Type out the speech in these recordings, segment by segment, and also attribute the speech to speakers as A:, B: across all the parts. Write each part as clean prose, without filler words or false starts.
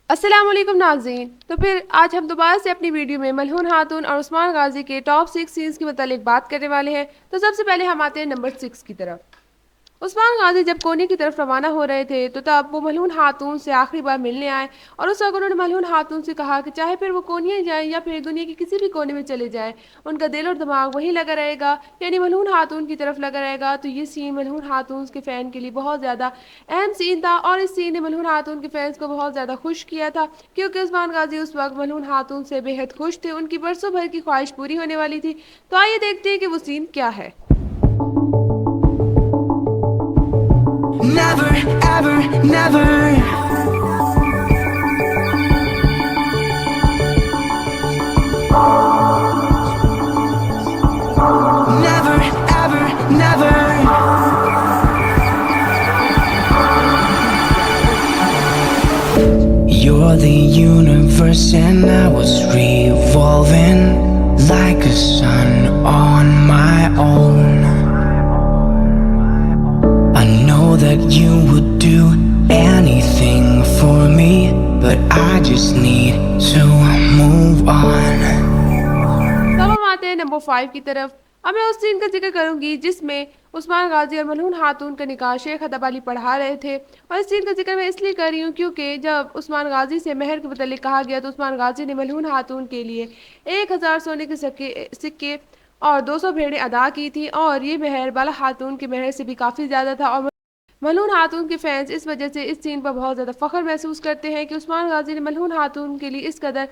A: अस्सलाम वालेकुम नाज़रीन। तो फिर आज हम दोबारा से अपनी वीडियो में मलहून खातून और उस्मान गाजी के टॉप 6 सीन्स के मतलब बात करने वाले हैं। तो सबसे पहले हम आते हैं नंबर 6 की तरफ। उस्मान गाजी जब कोने की तरफ रवाना हो रहे थे तो तब वो मलहून खातून से आखिरी बार मिलने आए और उस वक्त उन्होंने मलहून खातून से कहा कि चाहे फिर वो कोनिया जाए या फिर दुनिया के किसी भी कोने में चले जाए, उनका दिल और दिमाग वहीं लगा रहेगा, यानी मलहून खातून की तरफ लगा रहेगा। तो ये सीन मलहून खातून के फ़ैन के लिए बहुत ज़्यादा अहम सीन था और इस सीन ने मलहून खातून के फैंस को बहुत ज़्यादा खुश किया था, क्योंकि उस्मान गाजी उस वक्त मलहून खातून से बेहद खुश थे। उनकी बरसों भर की ख्वाहिश पूरी होने वाली थी। तो आइए देखते हैं कि वो सीन क्या है।
B: Never, ever, never. Never, ever, never. You're the universe and I was revolving like a sun on my own. I know that you would do anything for me, but I just need to move on.
A: तब हम आते हैं number 5 की तरफ। अब मैं उस scene का जिक्र करूंगी जिसमें उस्मान गाजी और मलहून खातून का निकाह शेख अदब अली पढ़ा रहे थे। और इस सीन का जिक्र मैं इसलिए कर रही हूँ क्योंकि जब उस्मान गाजी से मेहर के मतलब कहा गया तो उस्मान गाजी ने मलहून खातून के लिए 1000 सोने के सिक्के और 200 भेड़ें अदा की थी, और ये मेहर बाला खातून के मेहर से भी काफ़ी ज़्यादा था। और मलहून खातून के फैंस इस वजह से इस सीन पर बहुत ज़्यादा फ़ख्र महसूस करते हैं कि उस्मान गाजी ने मलहून खातून के लिए इस कदर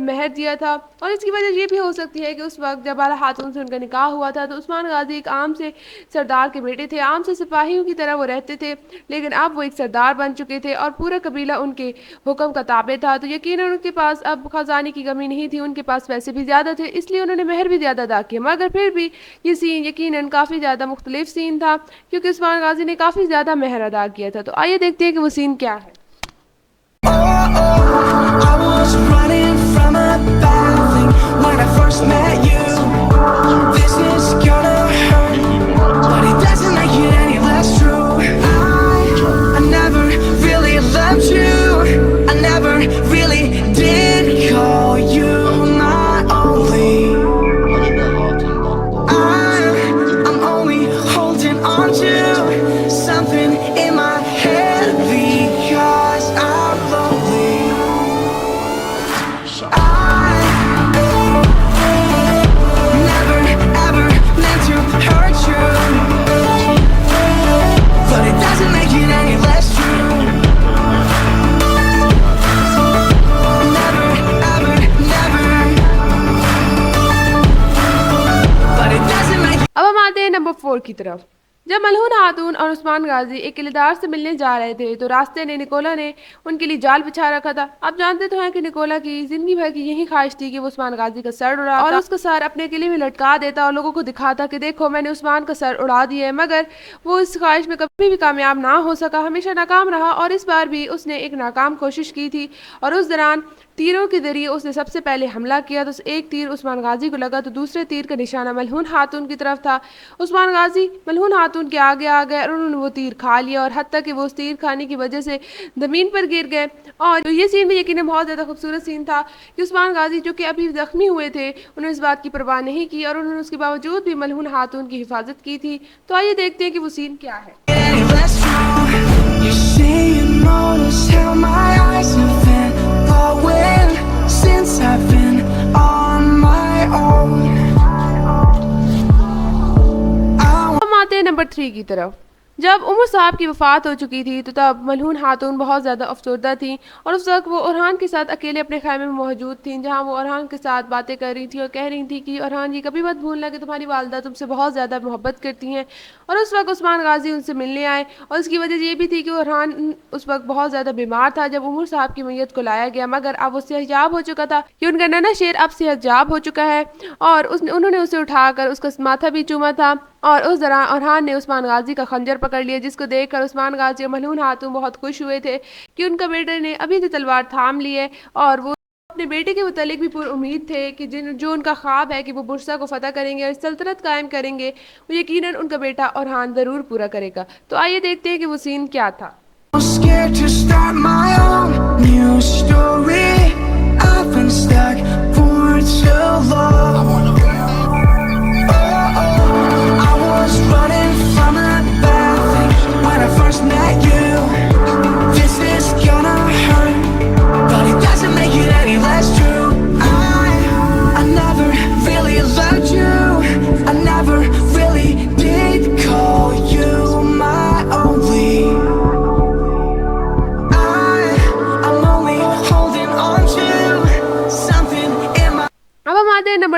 A: मेहर दिया था। और इसकी वजह ये भी हो सकती है कि उस वक्त जब बाला खातून से उनका निकाह हुआ था तो उस्मान गाजी एक आम से सरदार के बेटे थे, आम से सिपाहियों की तरह वो रहते थे, लेकिन अब वो एक सरदार बन चुके थे और पूरा कबीला उनके हुक्म का ताबे था। तो यकीनन उनके पास अब ख़जाने की कमी नहीं थी, उनके पास पैसे भी ज़्यादा थे, इसलिए उन्होंने मेहर भी ज़्यादा अदा किया। मगर फिर भी ये सीन यकीनन काफ़ी ज़्यादा मुख्तलिफ सीन था, क्योंकि उस्मान गाजी ने काफ़ी ज़्यादा मेहर अदा किया था। तो आइए देखते हैं कि वो सीन क्या है।
B: I was running from a bad thing when I first met you. This is gonna hurt, but it doesn't make it any less true. I never really loved you. I never really did call you my only. I'm only holding on to something in my head because I'm lonely. I never ever meant to hurt you, but it doesn't make it any less true. Never ever never, but it doesn't make.
A: अब हम आते हैं number 4 की तरफ। जब मलहून खातून और उस्मान गाजी एक किलेदार से मिलने जा रहे थे तो रास्ते ने निकोला ने उनके लिए जाल बिछा रखा था। आप जानते तो हैं कि निकोला की जिंदगी भर की यही ख्वाहिश थी कि वो उस्मान गाजी का सर उड़ाता और उसका सर अपने किले में लटका देता और लोगों को दिखाता कि देखो मैंने उस्मान का सर उड़ा दिया है। मगर वो इस ख्वाहिश में कभी भी कामयाब ना हो सका, हमेशा नाकाम रहा, और इस बार भी उसने एक नाकाम कोशिश की थी। और उस दौरान तीरों के जरिए उसने सबसे पहले हमला किया। तो एक तीर उस्मान गाजी को लगा तो दूसरे तीर का निशाना मलहून खातून की तरफ था। उस्मान गाजी मलहून खातून के आगे आ गए और उन्होंने वो तीर खा लिया, और हत्ता कि वो उस तीर खाने की वजह से ज़मीन पर गिर गए। और ये सीन भी यकीनन बहुत ज़्यादा खूबसूरत सीन था कि उस्मान गाजी जो कि अभी ज़ख्मी हुए थे उन्होंने इस बात की परवाह नहीं की और उन्होंने उसके बावजूद भी मलहून खातून की हिफाजत की थी। तो आइए देखते हैं कि वो सीन क्या है।
B: Any less true. You say you notice how my eyes have been glowing since I've been on my own.
A: हम आते हैं नंबर 3 की तरफ। जब उमर साहब की वफ़ात हो चुकी थी तो तब मलहून खातून बहुत ज़्यादा अफसरदा थी, और उस वक्त वो ओरहान के साथ अकेले अपने ख़ैमे में मौजूद थी, जहाँ वो ओरहान के साथ बातें कर रही थी और कह रही थी कि ओरहान, ये कभी मत भूलना कि तुम्हारी वालदा तुमसे बहुत ज़्यादा मोहब्बत करती हैं। और उस वक्त उस्मान गाजी उनसे मिलने आए, और उसकी वजह ये भी थी कि ओरहान उस वक्त बहुत ज़्यादा बीमार था जब उमर साहब की मैयत को लाया गया। मगर अब वो सेहतयाब हो चुका था कि उनका नन्हा शेर अब सेहतयाब हो चुका है, और उन्होंने उसे उठाकर उसका माथा भी चूमा था। और उस दौरान ओरहान ने उस्मान गाजी का खंजर पकड़ लिया, जिसको देखकर उस्मान गाजी और मलहून खातून बहुत खुश हुए थे कि उनका बेटे ने अभी से तलवार थाम ली है। और वो अपने बेटे के मुतालिक भी पूरी उम्मीद थे कि जो उनका ख्वाब है कि वो बुरसा को फतह करेंगे और सल्तनत कायम करेंगे, वो यकीनन उनका बेटा ओरहान ज़रूर पूरा करेगा। तो आइए देखते हैं कि वो सीन क्या था।
B: I'm scared to start my own new story.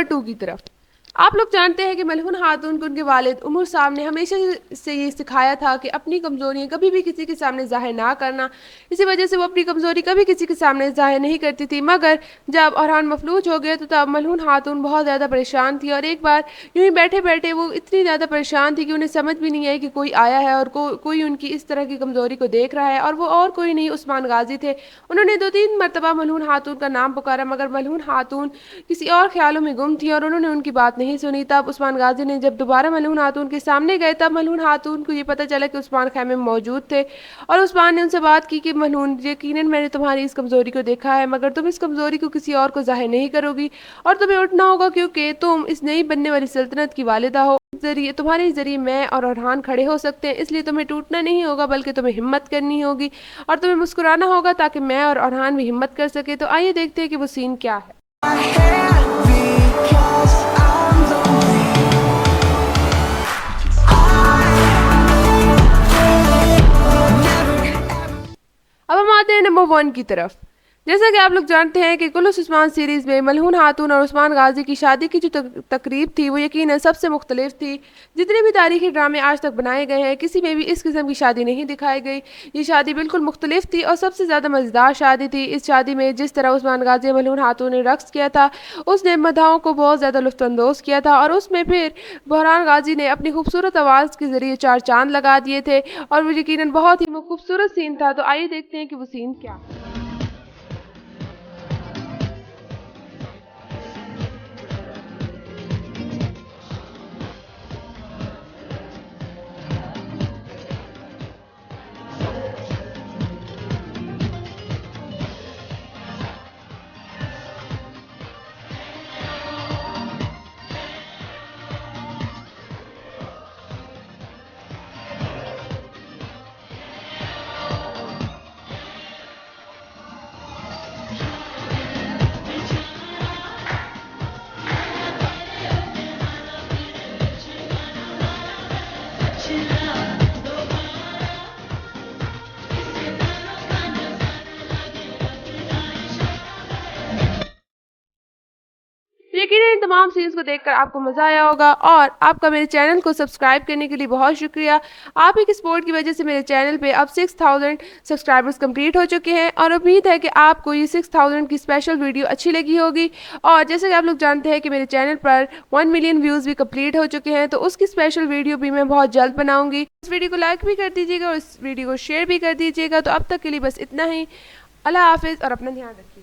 A: Number 2 की तरफ। आप लोग जानते हैं कि मलहून खातून को उनके वालिद उमर साहब ने हमेशा से ये सिखाया था कि अपनी कमज़ोरियाँ कभी भी किसी के सामने ज़ाहिर ना करना। इसी वजह से वो अपनी कमज़ोरी कभी किसी के सामने ज़ाहिर नहीं करती थी। मगर जब अरहान मफलूज हो गया तो तब मलहून खातून बहुत ज़्यादा परेशान थी, और एक बार यूं ही बैठे बैठे वो इतनी ज़्यादा परेशान थी कि उन्हें समझ भी नहीं आई कि कोई आया है और कोई उनकी इस तरह की कमज़ोरी को देख रहा है, और वो और कोई नहीं उस्मान गाजी थे। उन्होंने 2-3 मरतबा मलहून खातून का नाम पुकारा, मगर मलहून खातून किसी और ख्यालों में गुम थी और उन्होंने उनकी बात नहीं सुनी। तब उस्मान गाजी ने जब दोबारा मलहून खातून के सामने गए, तब मलहून खातून को ये पता चला कि उस्मान खैमे में मौजूद थे, और उस्मान ने उनसे बात की कि मलहून, यकीनन मैंने तुम्हारी इस कमज़ोरी को देखा है, मगर तुम इस कमज़ोरी को किसी और को ज़ाहिर नहीं करोगी, और तुम्हें उठना होगा क्योंकि तुम इस नई बनने वाली सल्तनत की वालिदा हो। जरिए तुम्हारे ज़रिए मैं और अरहान खड़े हो सकते हैं, इसलिए तुम्हें टूटना नहीं होगा बल्कि तुम्हें हिम्मत करनी होगी और तुम्हें मुस्कुराना होगा ताकि मैं और अरहान भी हिम्मत कर सके। तो आइए देखते हैं कि वो सीन क्या है।
B: my head because I'm lonely.
A: अब हम आते हैं नंबर 1 की तरफ। जैसा कि आप लोग जानते हैं कि कुलुस उस्मान सीरीज़ में मलहून खातून और उस्मान गाजी की शादी की जो तकरीब थी वो यकीनन सबसे मुख्तलिफ थी। जितने भी तारीखी ड्रामे आज तक बनाए गए हैं, किसी में भी इस किस्म की शादी नहीं दिखाई गई। ये शादी बिल्कुल मुख्तलिफ थी और सबसे ज़्यादा मज़ेदार शादी थी। इस शादी में जिस तरह उस्मान गाजी और मलहून खातून ने रक्स किया था, उसने मदाहों को बहुत ज़्यादा लुत्फ़अंदोज़ किया था, और उसमें फिर बहरान गाजी ने अपनी खूबसूरत आवाज़ के ज़रिए 4 चांद लगा दिए थे, और वो यकीनन बहुत ही खूबसूरत सीन था। तो आइए देखते हैं कि वो सीन क्या है। यकीनन इन तमाम सीन्स को देखकर आपको मज़ा आया होगा, और आपका मेरे चैनल को सब्सक्राइब करने के लिए बहुत शुक्रिया। आप ही की सपोर्ट की वजह से मेरे चैनल पे अब 6000 सब्सक्राइबर्स कंप्लीट हो चुके हैं, और उम्मीद है कि आपको ये 6000 की स्पेशल वीडियो अच्छी लगी होगी। और जैसे कि आप लोग जानते हैं कि मेरे चैनल पर 1 मिलियन व्यूज़ भी कंप्लीट हो चुके हैं, तो उसकी स्पेशल वीडियो भी मैं बहुत जल्द बनाऊँगी। इस वीडियो को लाइक भी कर दीजिएगा और इस वीडियो को शेयर भी कर दीजिएगा। तो अब तक के लिए बस इतना ही। अल्लाह हाफिज़ और अपना ध्यान रखिए।